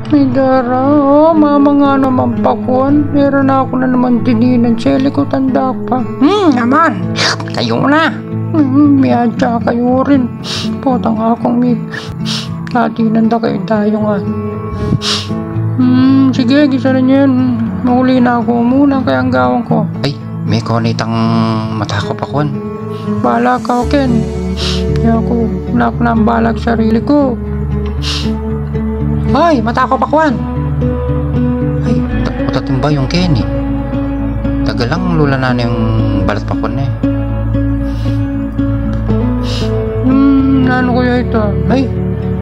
May dara, mama nga naman pakuan. Meron ako na naman tininan sa likutan pa. Naman, kayo na. Miyadya kayo rin. Potang akong may katinan da kayo tayo nga. Sige, gisa rin yan. Mahuli na ako muna kaya ang gawin ko. Ay, may konitang mata ko pakuan. Bala ka, Ken. Kaya ako na ang balag sarili ko. Hoy, mata ko pakuan. Ay, utatin ba yung Kenny? Tagalang lula na yung balat pakuan eh. Ano kaya ito? Ay,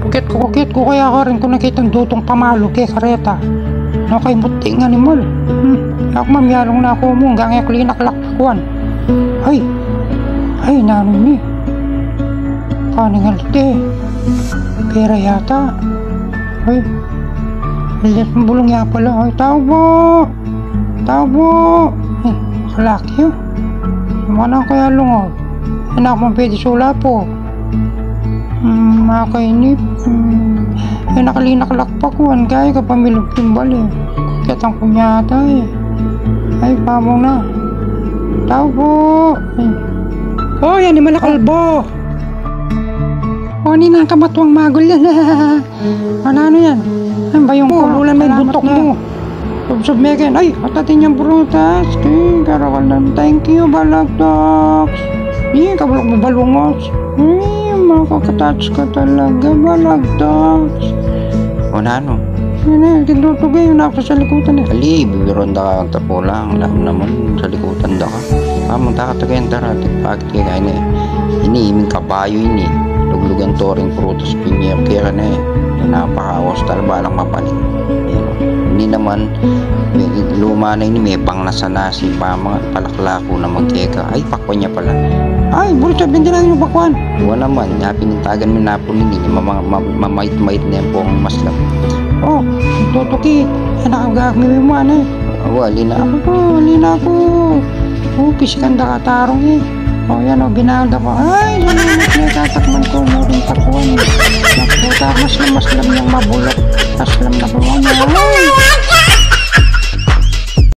kukit ko kaya ka rin kung nakitang dutong pamalo kay kareta. Ano kay buting animal? Ako mamyarong na ako mo hanggang klinak-lak pakuan. Ay, nanoy mi. Kaningalite. Pera yata. Ay, lilas mo bulong ya pala. Ay, tao po. Eh, kalaki yun. Mana kaya lungaw? Anak mo pwede sula po. Makainip. Eh, nakalinak-lak pa kuhan. Kaya ka pamilog timbal eh. Kitang kunyata eh. Ay, pamong na. Tao po. Yan ni malakalbo. Ni nang kamatuang magol yan. Ano yan? Ano ba yung kululan may buntok mo? Subsob meken. Ay, atatin yung prutas. Karakal lang. Thank you, balagtoks. Kabulok mo balungos. Makakatouch ka talaga, balagtoks. O na ano? Yan tinutugay yun ako sa likutan eh. Ali, bibiron da ka tapo lang. Alam naman sa likutan da ka. Pamunta ka tagayin tara. Pagkat kaya ini. Iniiming kabayo ini. Luglugan to rin prutos pinyap kaya na eh. Napaka-awas talaga lang mapalit. Hindi naman luma na ini may pang nasanasi pa mga palaklako na magkeka. Ay, pakwan niya pala. Ay, bulit sabihin din lang yung pakwan. Iwan naman, pinintagan mo na po nini. Mamait-mait na yan po ang maslam. Oh, tutuki. Nakagagawin mo ano eh. Wali na. Alina ako. Pisikan da katarong eh. Yan binalda ko. Ay, tatakman ko mo rin pakuan. Nakuta, maslam niyang mabulok. Maslam na ko. Ay!